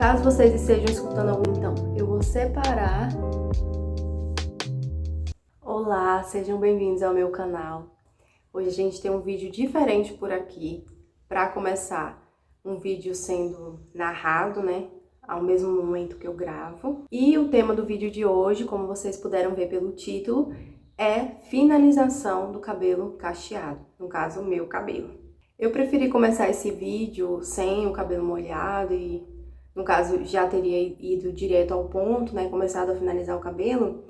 Caso vocês estejam escutando algum, então, eu vou separar. Olá, sejam bem-vindos ao meu canal. Hoje a gente tem um vídeo diferente por aqui. Para começar, um vídeo sendo narrado, né, ao mesmo momento que eu gravo. E o tema do vídeo de hoje, como vocês puderam ver pelo título, é finalização do cabelo cacheado, no caso, o meu cabelo. Eu preferi começar esse vídeo sem o cabelo molhado e, no caso, já teria ido direto ao ponto, né, começado a finalizar o cabelo.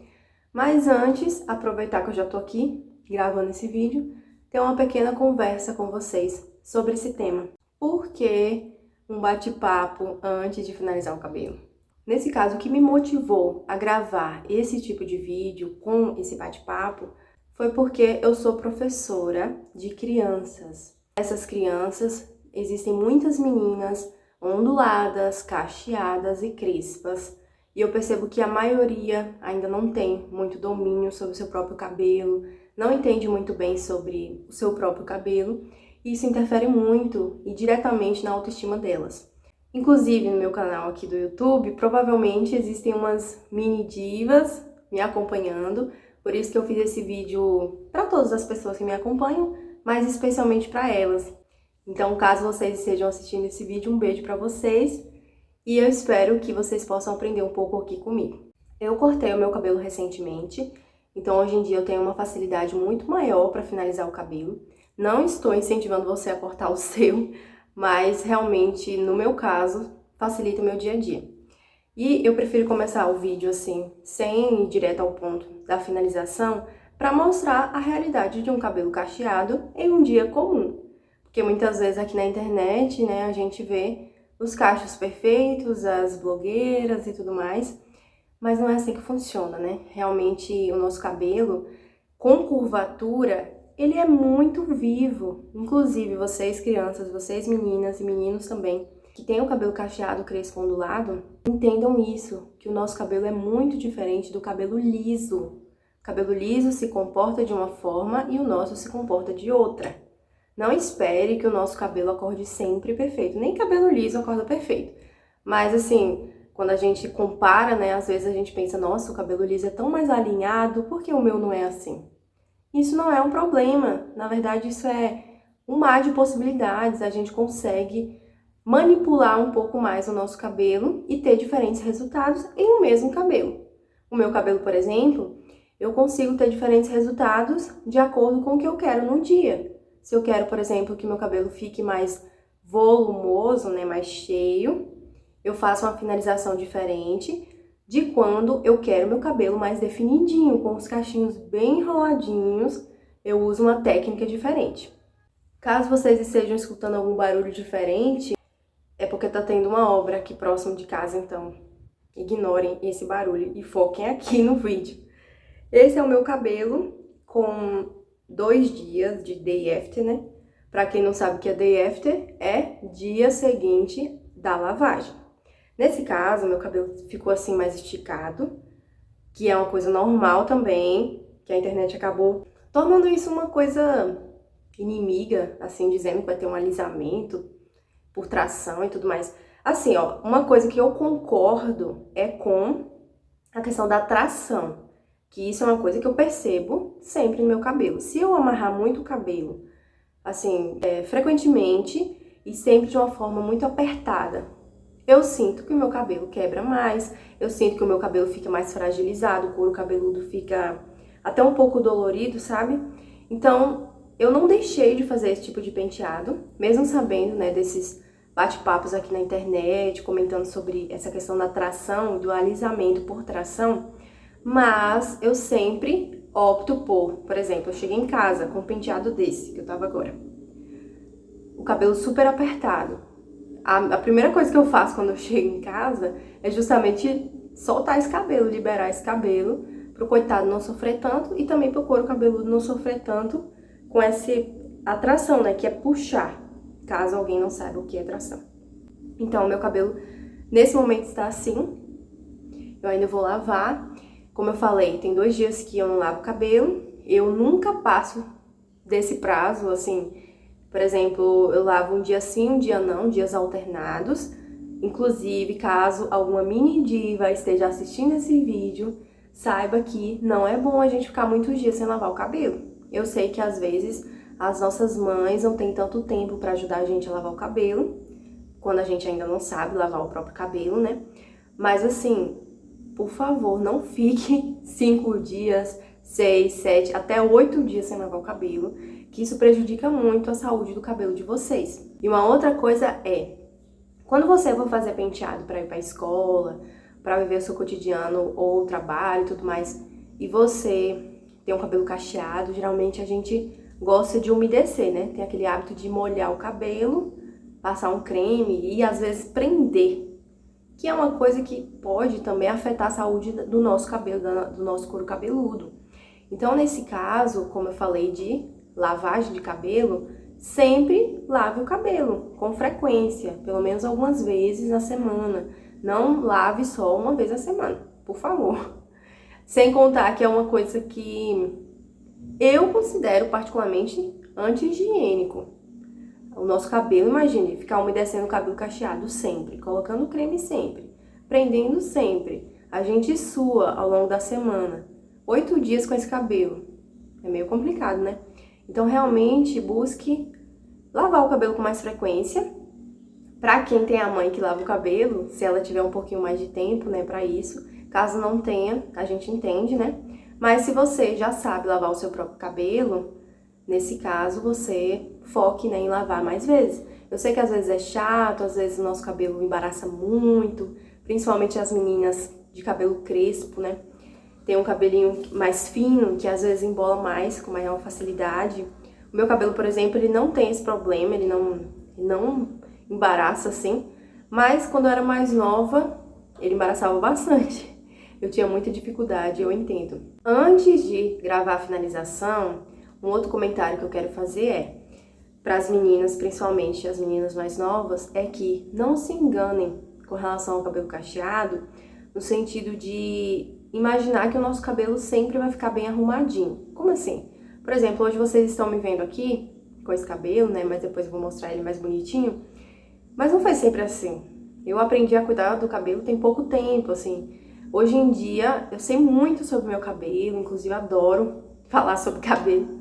Mas antes, aproveitar que eu já tô aqui gravando esse vídeo, ter uma pequena conversa com vocês sobre esse tema. Por que um bate-papo antes de finalizar o cabelo? Nesse caso, o que me motivou a gravar esse tipo de vídeo com esse bate-papo foi porque eu sou professora de crianças. Essas crianças, existem muitas meninas onduladas, cacheadas e crespas. E eu percebo que a maioria ainda não tem muito domínio sobre o seu próprio cabelo, não entende muito bem sobre o seu próprio cabelo, e isso interfere muito e diretamente na autoestima delas. Inclusive, no meu canal aqui do YouTube, provavelmente existem umas mini divas me acompanhando, por isso que eu fiz esse vídeo para todas as pessoas que me acompanham, mas especialmente para elas. Então, caso vocês estejam assistindo esse vídeo, um beijo para vocês. E eu espero que vocês possam aprender um pouco aqui comigo. Eu cortei o meu cabelo recentemente, então hoje em dia eu tenho uma facilidade muito maior para finalizar o cabelo. Não estou incentivando você a cortar o seu, mas realmente, no meu caso, facilita o meu dia a dia. E eu prefiro começar o vídeo assim, sem ir direto ao ponto da finalização, para mostrar a realidade de um cabelo cacheado em um dia comum. Porque muitas vezes aqui na internet, né, a gente vê os cachos perfeitos, as blogueiras e tudo mais, mas não é assim que funciona, né? Realmente o nosso cabelo, com curvatura, ele é muito vivo. Inclusive, vocês crianças, vocês meninas e meninos também, que têm o cabelo cacheado, crespo, ondulado, entendam isso, que o nosso cabelo é muito diferente do cabelo liso. O cabelo liso se comporta de uma forma e o nosso se comporta de outra. Não espere que o nosso cabelo acorde sempre perfeito, nem cabelo liso acorda perfeito. Mas assim, quando a gente compara, né, às vezes a gente pensa, nossa, o cabelo liso é tão mais alinhado, por que o meu não é assim? Isso não é um problema, na verdade isso é um mar de possibilidades, a gente consegue manipular um pouco mais o nosso cabelo e ter diferentes resultados em um mesmo cabelo. O meu cabelo, por exemplo, eu consigo ter diferentes resultados de acordo com o que eu quero no dia. Se eu quero, por exemplo, que meu cabelo fique mais volumoso, né, mais cheio, eu faço uma finalização diferente de quando eu quero meu cabelo mais definidinho, com os cachinhos bem enroladinhos, eu uso uma técnica diferente. Caso vocês estejam escutando algum barulho diferente, é porque tá tendo uma obra aqui próximo de casa, então ignorem esse barulho e foquem aqui no vídeo. Esse é o meu cabelo com 2 dias de day after, né? Pra quem não sabe o que é day after, é dia seguinte da lavagem. Nesse caso, meu cabelo ficou assim mais esticado, que é uma coisa normal também, que a internet acabou tornando isso uma coisa inimiga, assim, dizendo que vai ter um alisamento por tração e tudo mais. Assim, ó, uma coisa que eu concordo é com a questão da tração. Que isso é uma coisa que eu percebo sempre no meu cabelo. Se eu amarrar muito o cabelo, assim, frequentemente e sempre de uma forma muito apertada, eu sinto que o meu cabelo quebra mais, eu sinto que o meu cabelo fica mais fragilizado, o couro cabeludo fica até um pouco dolorido, sabe? Então, eu não deixei de fazer esse tipo de penteado, mesmo sabendo, né, desses bate-papos aqui na internet, comentando sobre essa questão da tração, do alisamento por tração. Mas eu sempre opto por exemplo, eu cheguei em casa com um penteado desse, que eu tava agora. O cabelo super apertado. A primeira coisa que eu faço quando eu chego em casa é justamente soltar esse cabelo, liberar esse cabelo, pro coitado não sofrer tanto e também pro couro cabeludo não sofrer tanto com essa atração, né, que é puxar, caso alguém não saiba o que é tração. Então, meu cabelo nesse momento está assim. Eu ainda vou lavar. Como eu falei, tem 2 dias que eu não lavo o cabelo, eu nunca passo desse prazo, assim, por exemplo, eu lavo um dia sim, um dia não, dias alternados, Inclusive, caso alguma mini diva esteja assistindo esse vídeo, saiba que não é bom a gente ficar muitos dias sem lavar o cabelo. Eu sei que às vezes as nossas mães não têm tanto tempo para ajudar a gente a lavar o cabelo, quando a gente ainda não sabe lavar o próprio cabelo, né? Mas assim, por favor, não fique 5 dias, 6, 7, até 8 dias sem lavar o cabelo, que isso prejudica muito a saúde do cabelo de vocês. E uma outra coisa é, quando você for fazer penteado para ir para a escola, para viver o seu cotidiano ou trabalho e tudo mais, e você tem um cabelo cacheado, geralmente a gente gosta de umedecer, né? Tem aquele hábito de molhar o cabelo, passar um creme e às vezes prender, que é uma coisa que pode também afetar a saúde do nosso cabelo, do nosso couro cabeludo. Então, nesse caso, como eu falei de lavagem de cabelo, sempre lave o cabelo com frequência, pelo menos algumas vezes na semana. Não lave só uma vez na semana, por favor. Sem contar que é uma coisa que eu considero particularmente anti-higiênico. O nosso cabelo, imagine, ficar umedecendo o cabelo cacheado sempre, colocando creme sempre, prendendo sempre. A gente sua ao longo da semana, 8 dias com esse cabelo. É meio complicado, né? Então, realmente, busque lavar o cabelo com mais frequência. Pra quem tem a mãe que lava o cabelo, se ela tiver um pouquinho mais de tempo, né, pra isso. Caso não tenha, a gente entende, né? Mas se você já sabe lavar o seu próprio cabelo, nesse caso, você foque, né, em lavar mais vezes. Eu sei que às vezes é chato, às vezes o nosso cabelo embaraça muito, principalmente as meninas de cabelo crespo, né? Tem um cabelinho mais fino, que às vezes embola mais, com maior facilidade. O meu cabelo, por exemplo, ele não tem esse problema, ele não embaraça assim. Mas quando eu era mais nova, ele embaraçava bastante. Eu tinha muita dificuldade, eu entendo. Antes de gravar a finalização, um outro comentário que eu quero fazer é, para as meninas, principalmente as meninas mais novas, é que não se enganem com relação ao cabelo cacheado, no sentido de imaginar que o nosso cabelo sempre vai ficar bem arrumadinho. Como assim? Por exemplo, hoje vocês estão me vendo aqui com esse cabelo, né? Mas depois eu vou mostrar ele mais bonitinho. Mas não foi sempre assim. Eu aprendi a cuidar do cabelo tem pouco tempo, assim. Hoje em dia, eu sei muito sobre o meu cabelo, inclusive adoro falar sobre cabelo.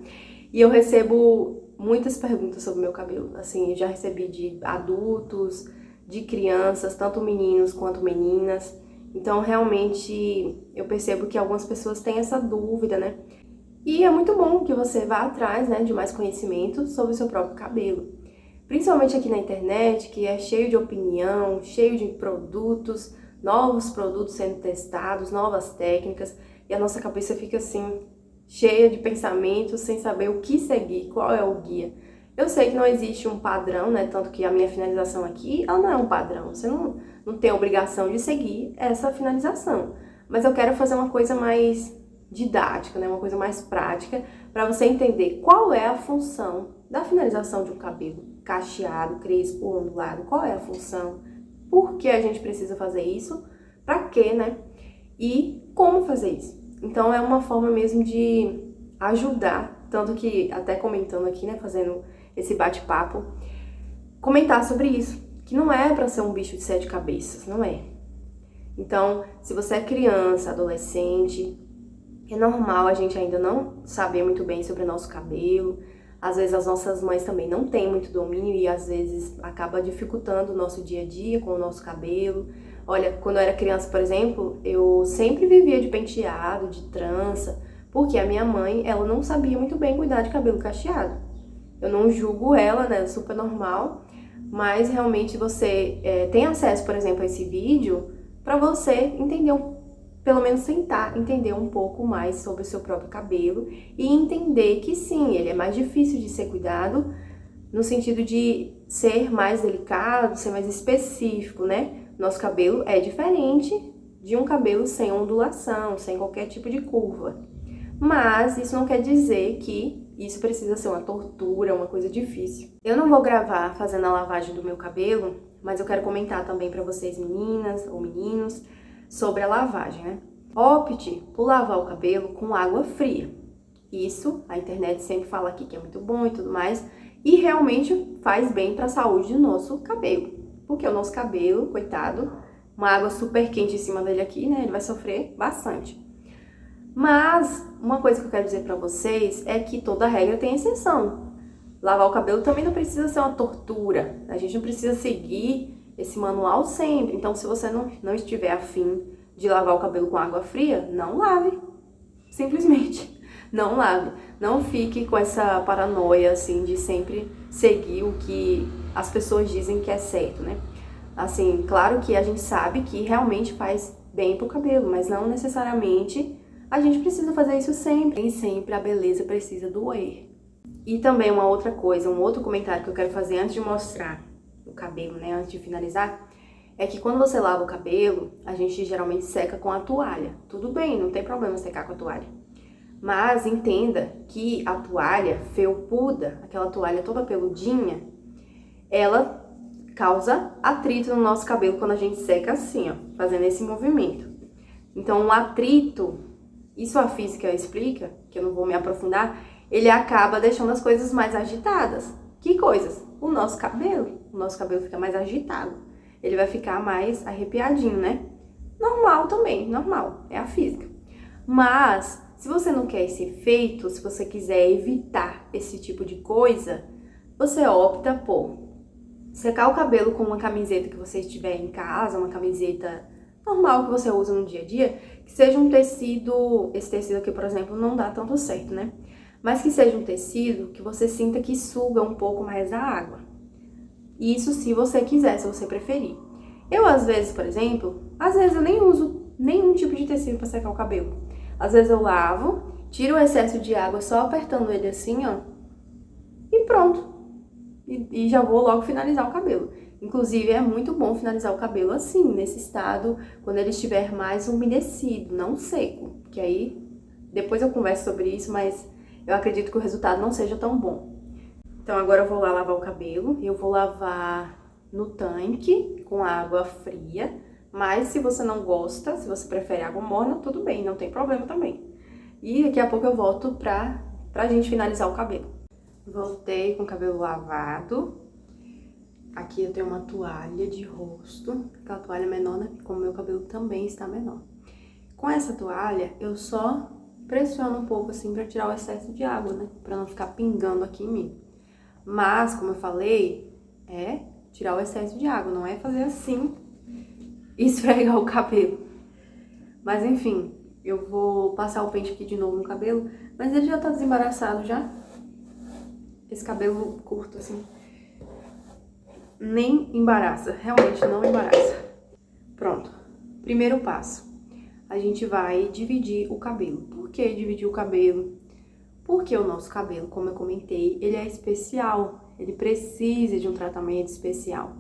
E eu recebo muitas perguntas sobre o meu cabelo. Assim, eu já recebi de adultos, de crianças, tanto meninos quanto meninas. Então, realmente, eu percebo que algumas pessoas têm essa dúvida, né? E é muito bom que você vá atrás, né, de mais conhecimento sobre o seu próprio cabelo. Principalmente aqui na internet, que é cheio de opinião, cheio de produtos, novos produtos sendo testados, novas técnicas, e a nossa cabeça fica assim, cheia de pensamentos, sem saber o que seguir, qual é o guia. Eu sei que não existe um padrão, né? Tanto que a minha finalização aqui, ela não é um padrão. Você não tem a obrigação de seguir essa finalização. Mas eu quero fazer uma coisa mais didática, né? Uma coisa mais prática, para você entender qual é a função da finalização de um cabelo cacheado, crespo, ondulado. Qual é a função? Por que a gente precisa fazer isso? Para quê, né? E como fazer isso? Então, é uma forma mesmo de ajudar, tanto que, até comentando aqui, né, fazendo esse bate-papo, comentar sobre isso, que não é para ser um bicho de 7 cabeças, não é. Então, se você é criança, adolescente, é normal a gente ainda não saber muito bem sobre o nosso cabelo. Às vezes as nossas mães também não têm muito domínio e às vezes acaba dificultando o nosso dia a dia com o nosso cabelo. Olha, quando eu era criança, por exemplo, eu sempre vivia de penteado, de trança, porque a minha mãe, ela não sabia muito bem cuidar de cabelo cacheado. Eu não julgo ela, né, é super normal, mas realmente você tem acesso, por exemplo, a esse vídeo para você entender, pelo menos tentar entender um pouco mais sobre o seu próprio cabelo e entender que sim, ele é mais difícil de ser cuidado, no sentido de ser mais delicado, ser mais específico, né? Nosso cabelo é diferente de um cabelo sem ondulação, sem qualquer tipo de curva. Mas isso não quer dizer que isso precisa ser uma tortura, uma coisa difícil. Eu não vou gravar fazendo a lavagem do meu cabelo, mas eu quero comentar também para vocês, meninas ou meninos, sobre a lavagem, né? Opte por lavar o cabelo com água fria. Isso, a internet sempre fala aqui que é muito bom e tudo mais, e realmente faz bem para a saúde do nosso cabelo. porque o nosso cabelo, coitado, uma água super quente em cima dele aqui, né, ele vai sofrer bastante. Mas uma coisa que eu quero dizer pra vocês é que toda regra tem exceção. Lavar o cabelo também não precisa ser uma tortura, a gente não precisa seguir esse manual sempre. Então, se você não estiver afim de lavar o cabelo com água fria, não lave. Simplesmente, não lave. Não fique com essa paranoia, assim, de sempre seguir o que as pessoas dizem que é certo, né? Assim, claro que a gente sabe que realmente faz bem pro cabelo, mas não necessariamente a gente precisa fazer isso sempre. Nem sempre a beleza precisa doer. E também uma outra coisa, um outro comentário que eu quero fazer antes de mostrar o cabelo, né, antes de finalizar, é que quando você lava o cabelo, a gente geralmente seca com a toalha. Tudo bem, não tem problema secar com a toalha. Mas entenda que a toalha felpuda, aquela toalha toda peludinha, ela causa atrito no nosso cabelo quando a gente seca assim, ó, fazendo esse movimento. Então, o atrito, isso a física explica, que eu não vou me aprofundar, ele acaba deixando as coisas mais agitadas. Que coisas? O nosso cabelo. O nosso cabelo fica mais agitado. Ele vai ficar mais arrepiadinho, né? Normal também, normal. É a física. Mas, se você não quer esse efeito, se você quiser evitar esse tipo de coisa, você opta por secar o cabelo com uma camiseta que você estiver em casa, uma camiseta normal que você usa no dia a dia, que seja um tecido, esse tecido aqui, por exemplo, não dá tanto certo, né? Mas que seja um tecido que você sinta que suga um pouco mais da água. Isso se você quiser, se você preferir. Eu, às vezes, por exemplo, eu nem uso nenhum tipo de tecido para secar o cabelo. Às vezes eu lavo, tiro o excesso de água só apertando ele assim, ó, e pronto. E já vou logo finalizar o cabelo. Inclusive, é muito bom finalizar o cabelo assim, nesse estado, quando ele estiver mais umedecido, não seco. Que aí, depois eu converso sobre isso, mas eu acredito que o resultado não seja tão bom. Então agora eu vou lá lavar o cabelo. Eu vou lavar no tanque com água fria. Mas se você não gosta, se você prefere água morna, tudo bem, não tem problema também. E daqui a pouco eu volto pra gente finalizar o cabelo. Voltei com o cabelo lavado. Aqui eu tenho uma toalha de rosto. Aquela toalha menor, né? Como meu cabelo também está menor. Com essa toalha, eu só pressiono um pouco assim pra tirar o excesso de água, né? Pra não ficar pingando aqui em mim. Mas, como eu falei, é tirar o excesso de água, não é fazer assim e esfregar o cabelo. Mas enfim, eu vou passar o pente aqui de novo no cabelo, mas ele já tá desembaraçado já. Esse cabelo curto assim, nem embaraça, realmente não embaraça. Pronto, primeiro passo. A gente vai dividir o cabelo. Por que dividir o cabelo? Porque o nosso cabelo, como eu comentei, ele é especial, ele precisa de um tratamento especial.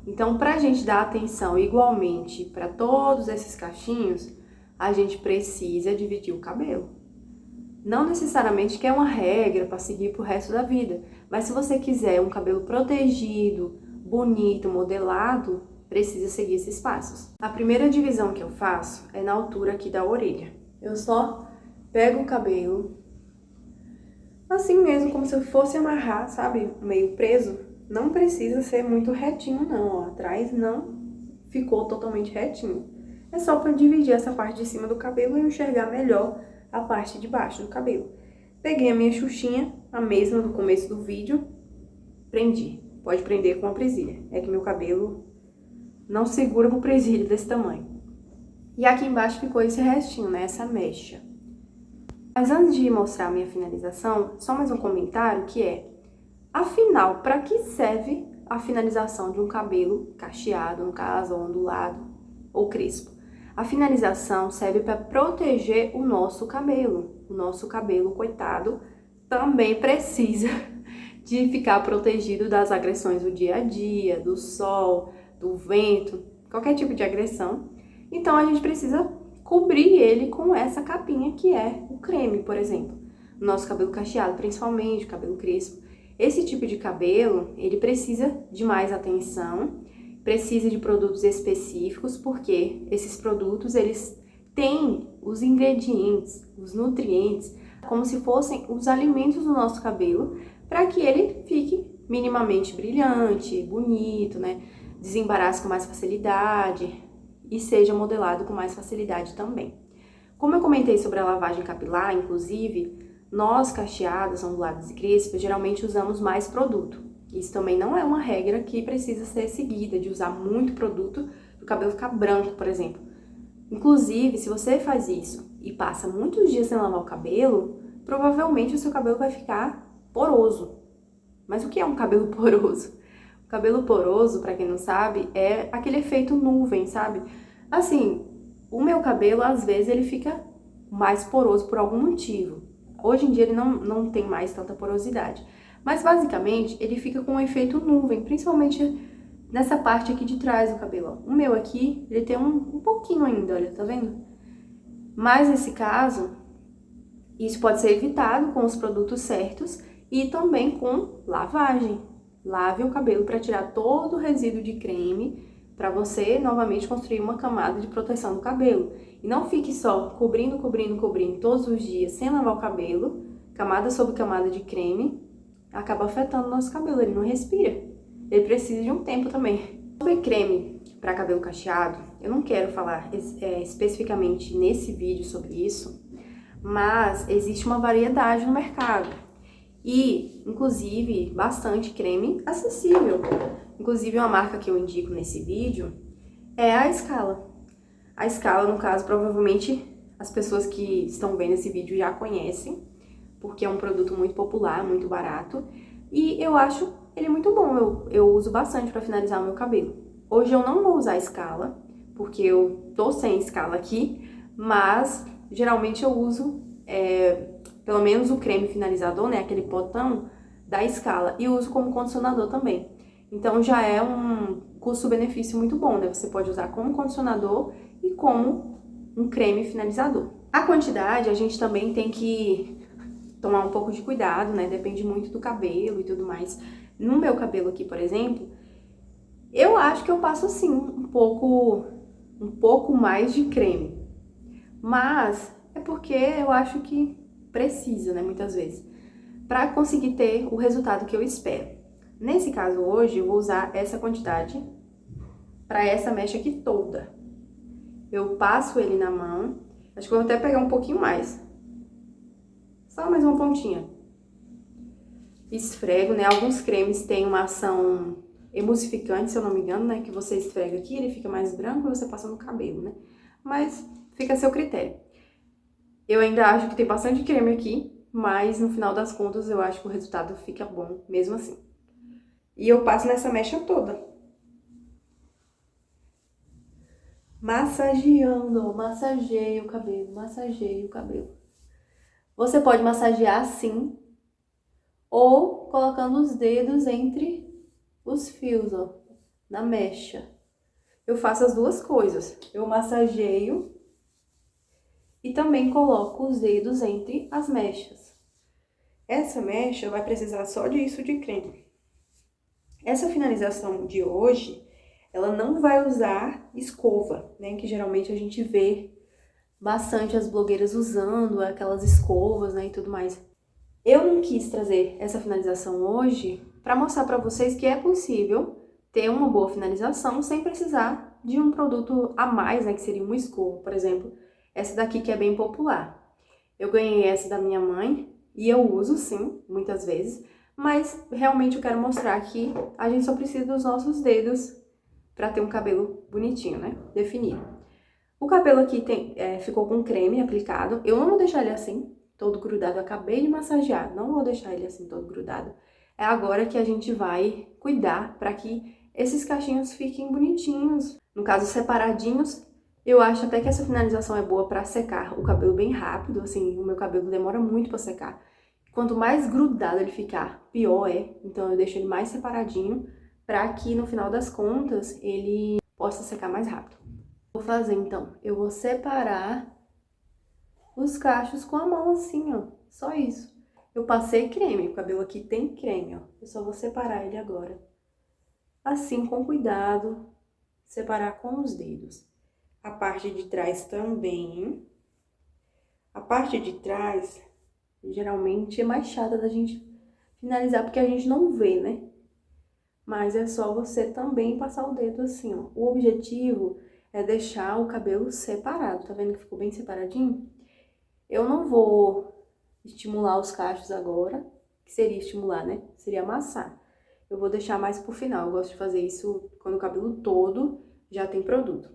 Então, para a gente dar atenção igualmente para todos esses cachinhos, a gente precisa dividir o cabelo. Não necessariamente que é uma regra para seguir pro resto da vida, mas se você quiser um cabelo protegido, bonito, modelado, precisa seguir esses passos. A primeira divisão que eu faço é na altura aqui da orelha. Eu só pego o cabelo assim mesmo, como se eu fosse amarrar, sabe? Meio preso. Não precisa ser muito retinho, não. Ó, atrás não ficou totalmente retinho. É só para dividir essa parte de cima do cabelo e enxergar melhor a parte de baixo do cabelo. Peguei a minha xuxinha, a mesma do começo do vídeo, prendi. Pode prender com a presilha. É que meu cabelo não segura pro presilho desse tamanho. E aqui embaixo ficou esse restinho, né? Essa mecha. Mas antes de mostrar a minha finalização, só mais um comentário que é: afinal, para que serve a finalização de um cabelo cacheado, no caso, ou ondulado, ou crespo? A finalização serve para proteger o nosso cabelo. O nosso cabelo, coitado, também precisa de ficar protegido das agressões do dia a dia, do sol, do vento, qualquer tipo de agressão. Então, a gente precisa cobrir ele com essa capinha que é o creme, por exemplo. O nosso cabelo cacheado, principalmente, o cabelo crespo. Esse tipo de cabelo, ele precisa de mais atenção, precisa de produtos específicos, porque esses produtos, eles têm os ingredientes, os nutrientes, como se fossem os alimentos do nosso cabelo, para que ele fique minimamente brilhante, bonito, né? desembarace com mais facilidade e seja modelado com mais facilidade também. Como eu comentei sobre a lavagem capilar, inclusive, nós cacheadas, onduladas e crespas geralmente usamos mais produto. Isso também não é uma regra que precisa ser seguida, de usar muito produto para o cabelo ficar branco, por exemplo. Inclusive, se você faz isso e passa muitos dias sem lavar o cabelo, provavelmente o seu cabelo vai ficar poroso. Mas o que é um cabelo poroso? O cabelo poroso, para quem não sabe, é aquele efeito nuvem, sabe? Assim, o meu cabelo, às vezes, ele fica mais poroso por algum motivo. Hoje em dia ele não tem mais tanta porosidade. Mas, basicamente, ele fica com um efeito nuvem, principalmente nessa parte aqui de trás do cabelo. Ó. O meu aqui, ele tem um pouquinho ainda, olha, tá vendo? Mas, nesse caso, isso pode ser evitado com os produtos certos e também com lavagem. Lave o cabelo para tirar todo o resíduo de creme, para você novamente construir uma camada de proteção do cabelo. E não fique só cobrindo todos os dias sem lavar o cabelo, camada sobre camada de creme, acaba afetando o nosso cabelo, ele não respira. Ele precisa de um tempo também. Sobre creme para cabelo cacheado, eu não quero falar especificamente nesse vídeo sobre isso, mas existe uma variedade no mercado. E, inclusive, bastante creme acessível. Inclusive, uma marca que eu indico nesse vídeo é a Scala. A Scala, no caso, provavelmente as pessoas que estão vendo esse vídeo já conhecem, porque é um produto muito popular, muito barato. E eu acho ele muito bom, eu uso bastante para finalizar o meu cabelo. Hoje eu não vou usar a Scala, porque eu tô sem Scala aqui, mas geralmente eu uso pelo menos o creme finalizador, né, aquele potão da Scala, e uso como condicionador também. Então já é um custo-benefício muito bom, né? Você pode usar como condicionador e como um creme finalizador. A quantidade a gente também tem que tomar um pouco de cuidado, né? Depende muito do cabelo e tudo mais. No meu cabelo aqui, por exemplo, eu acho que eu passo sim um pouco mais de creme. Mas é porque eu acho que precisa, né, muitas vezes, para conseguir ter o resultado que eu espero. Nesse caso hoje, eu vou usar essa quantidade para essa mecha aqui toda. Eu passo ele na mão, acho que eu vou até pegar um pouquinho mais. Só mais uma pontinha. Esfrego, né, alguns cremes têm uma ação emulsificante, se eu não me engano, né, que você esfrega aqui, ele fica mais branco e você passa no cabelo, né. Mas fica a seu critério. Eu ainda acho que tem bastante creme aqui, mas no final das contas eu acho que o resultado fica bom mesmo assim. E eu passo nessa mecha toda. Massageando, massageio o cabelo, massageio o cabelo. Você pode massagear assim, ou colocando os dedos entre os fios, ó, na mecha. Eu faço as duas coisas. Eu massageio e também coloco os dedos entre as mechas. Essa mecha vai precisar só disso de creme. Essa finalização de hoje, ela não vai usar escova, né? Que geralmente a gente vê bastante as blogueiras usando aquelas escovas, né? E tudo mais. Eu não quis trazer essa finalização hoje para mostrar para vocês que é possível ter uma boa finalização sem precisar de um produto a mais, né? Que seria uma escova, por exemplo. Essa daqui que é bem popular. Eu ganhei essa da minha mãe e eu uso sim, muitas vezes. Mas realmente eu quero mostrar que a gente só precisa dos nossos dedos para ter um cabelo bonitinho, né? Definido. O cabelo aqui ficou com creme aplicado. Eu não vou deixar ele assim, todo grudado. Eu acabei de massagear, não vou deixar ele assim, todo grudado. É agora que a gente vai cuidar para que esses cachinhos fiquem bonitinhos. No caso, separadinhos. Eu acho até que essa finalização é boa para secar o cabelo bem rápido. Assim, o meu cabelo demora muito para secar. Quanto mais grudado ele ficar, pior é. Então eu deixo ele mais separadinho para que no final das contas ele possa secar mais rápido. Vou fazer então, eu vou separar os cachos com a mão assim, ó. Só isso. Eu passei creme, o cabelo aqui tem creme, ó. Eu só vou separar ele agora. Assim, com cuidado, separar com os dedos. A parte de trás também. A parte de trás geralmente é mais chata da gente finalizar, porque a gente não vê, né? mas é só você também passar o dedo assim, ó. O objetivo é deixar o cabelo separado, tá vendo que ficou bem separadinho? Eu não vou estimular os cachos agora, que seria estimular, né? Seria amassar. Eu vou deixar mais pro final, eu gosto de fazer isso quando o cabelo todo já tem produto.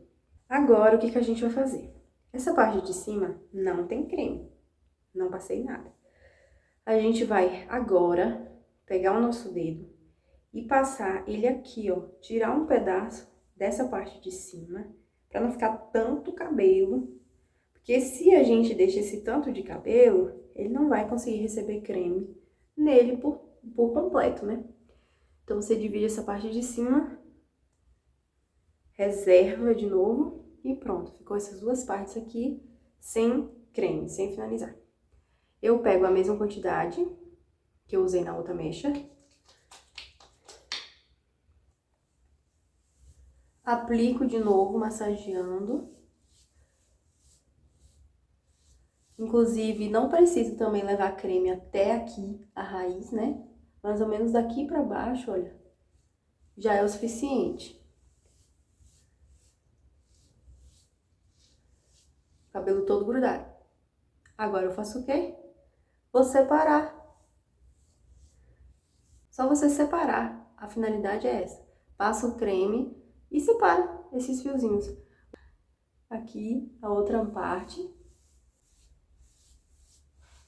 Agora, o que a gente vai fazer? Essa parte de cima não tem creme, não passei nada. A gente vai agora pegar o nosso dedo e passar ele aqui, ó, tirar um pedaço dessa parte de cima, pra não ficar tanto cabelo, porque se a gente deixa esse tanto de cabelo, ele não vai conseguir receber creme nele por completo, né? Então, você divide essa parte de cima, reserva de novo e pronto. Ficou essas duas partes aqui sem creme, sem finalizar. Eu pego a mesma quantidade que eu usei na outra mecha. Aplico de novo, massageando. Inclusive, não preciso também levar creme até aqui, a raiz, né? Mais ou menos daqui pra baixo, olha, já é o suficiente. Cabelo todo grudado. Agora eu faço o quê? Vou separar. Só você separar. A finalidade é essa. Passa o creme e separa esses fiozinhos. Aqui, a outra parte.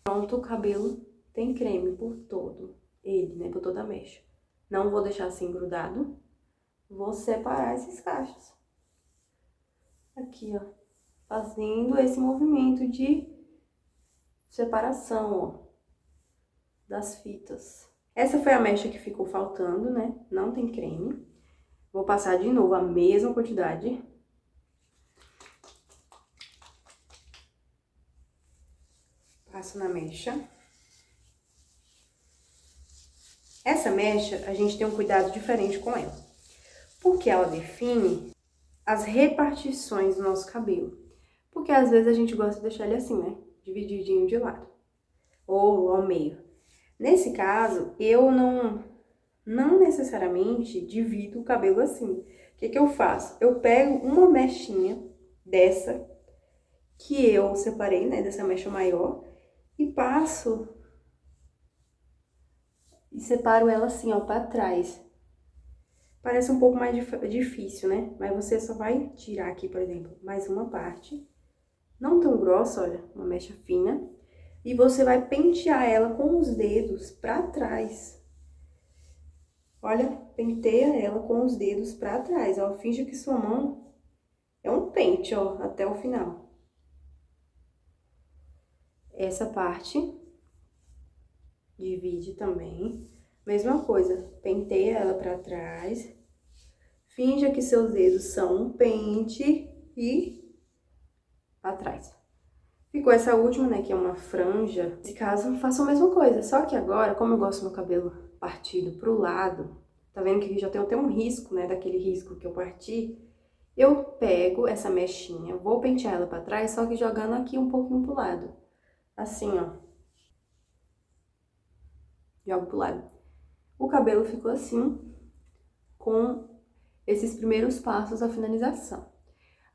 Pronto, o cabelo tem creme por todo ele, né? Por toda a mecha. Não vou deixar assim grudado. Vou separar esses cachos. Aqui, ó. Fazendo esse movimento de separação, ó, das fitas. Essa foi a mecha que ficou faltando, né? Não tem creme. Vou passar de novo a mesma quantidade. Passo na mecha. Essa mecha, a gente tem um cuidado diferente com ela, porque ela define as repartições do nosso cabelo. Porque às vezes a gente gosta de deixar ele assim, né? Divididinho de lado, ou ao meio. Nesse caso, eu não necessariamente divido o cabelo assim. O que eu faço? Eu pego uma mechinha dessa, que eu separei, né? Dessa mecha maior, e passo e separo ela assim, ó, pra trás. Parece um pouco mais difícil, né? Mas você só vai tirar aqui, por exemplo, mais uma parte. Não tão grossa, olha, uma mecha fina. E você vai pentear ela com os dedos pra trás. Olha, penteia ela com os dedos pra trás, ó. Finge que sua mão é um pente, ó, até o final. Essa parte, divide também. Mesma coisa, penteia ela pra trás. Finja que seus dedos são um pente e atrás. Ficou essa última, né, que é uma franja. Nesse caso, faço a mesma coisa, só que agora, como eu gosto do meu cabelo partido pro lado, tá vendo que já tem até um risco, né, daquele risco que eu parti, eu pego essa mechinha, vou pentear ela pra trás, só que jogando aqui um pouquinho pro lado. Assim, ó. Jogo pro lado. O cabelo ficou assim, com esses primeiros passos da finalização.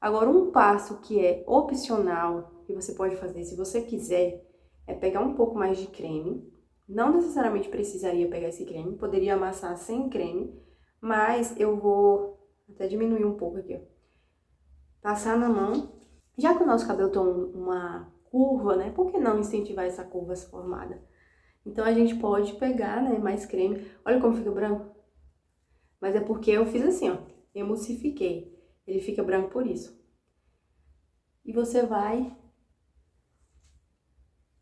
Agora, um passo que é opcional, que você pode fazer se você quiser, é pegar um pouco mais de creme. Não necessariamente precisaria pegar esse creme, poderia amassar sem creme, mas eu vou até diminuir um pouco aqui, ó. Passar na mão. Já que o nosso cabelo tem uma curva, né, por que não incentivar essa curva a se formada? Então, a gente pode pegar, né, mais creme. Olha como fica branco. Mas é porque eu fiz assim, ó, emulsifiquei. Ele fica branco por isso. E você vai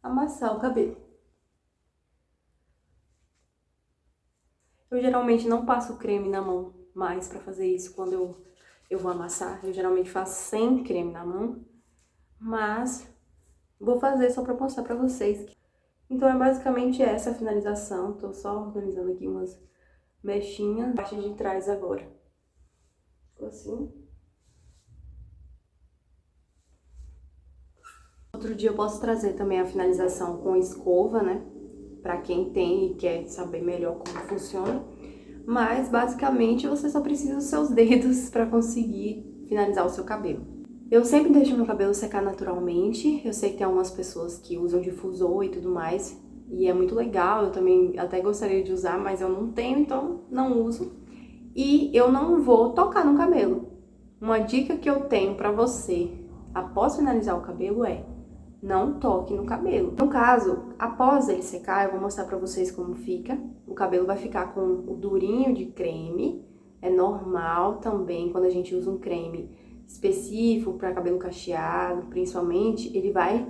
amassar o cabelo. Eu geralmente não passo creme na mão mais pra fazer isso quando eu vou amassar. Eu geralmente faço sem creme na mão, mas vou fazer só pra mostrar pra vocês. Então, é basicamente essa a finalização. Tô só organizando aqui umas mechinhas. A parte de trás agora. Ficou assim. Outro dia eu posso trazer também a finalização com escova, né? Pra quem tem e quer saber melhor como funciona. mas basicamente você só precisa dos seus dedos para conseguir finalizar o seu cabelo. Eu sempre deixo meu cabelo secar naturalmente. Eu sei que tem algumas pessoas que usam difusor e tudo mais, e é muito legal. Eu também até gostaria de usar, mas eu não tenho, então não uso. E eu não vou tocar no cabelo. Uma dica que eu tenho pra você após finalizar o cabelo é: não toque no cabelo. No caso, após ele secar, eu vou mostrar pra vocês como fica. O cabelo vai ficar com o durinho de creme. É normal também quando a gente usa um creme específico para cabelo cacheado, principalmente, ele vai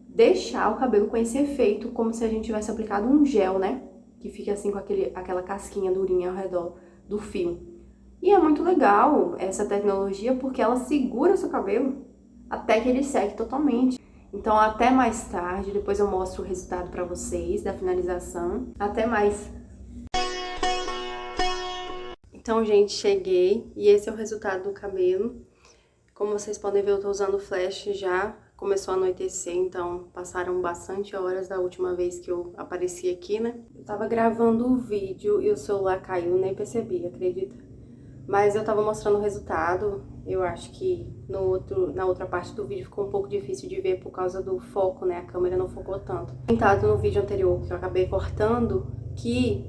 deixar o cabelo com esse efeito como se a gente tivesse aplicado um gel, né? Que fica assim com aquela casquinha durinha ao redor do fio. E é muito legal essa tecnologia porque ela segura o seu cabelo até que ele seque totalmente. Então até mais tarde, depois eu mostro o resultado para vocês da finalização. Até mais! Então, gente, cheguei e esse é o resultado do cabelo. Como vocês podem ver, eu tô usando flash já, começou a anoitecer, então passaram bastante horas da última vez que eu apareci aqui, né? Eu tava gravando o vídeo e o celular caiu, nem percebi, acredita? Mas eu tava mostrando o resultado, eu acho que na outra parte do vídeo ficou um pouco difícil de ver por causa do foco, né? A câmera não focou tanto. Comentado no vídeo anterior, que eu acabei cortando, que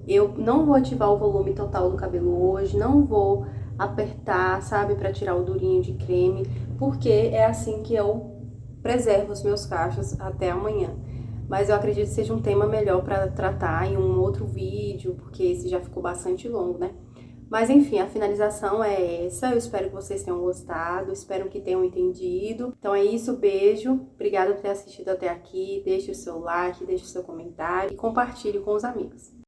eu não vou ativar o volume total do cabelo hoje, não vou apertar, sabe, pra tirar o durinho de creme, porque é assim que eu preservo os meus cachos até amanhã. Mas eu acredito que seja um tema melhor pra tratar em um outro vídeo, porque esse já ficou bastante longo, né? Mas enfim, a finalização é essa, eu espero que vocês tenham gostado, espero que tenham entendido. Então é isso, beijo, obrigada por ter assistido até aqui, deixe o seu like, deixe o seu comentário e compartilhe com os amigos.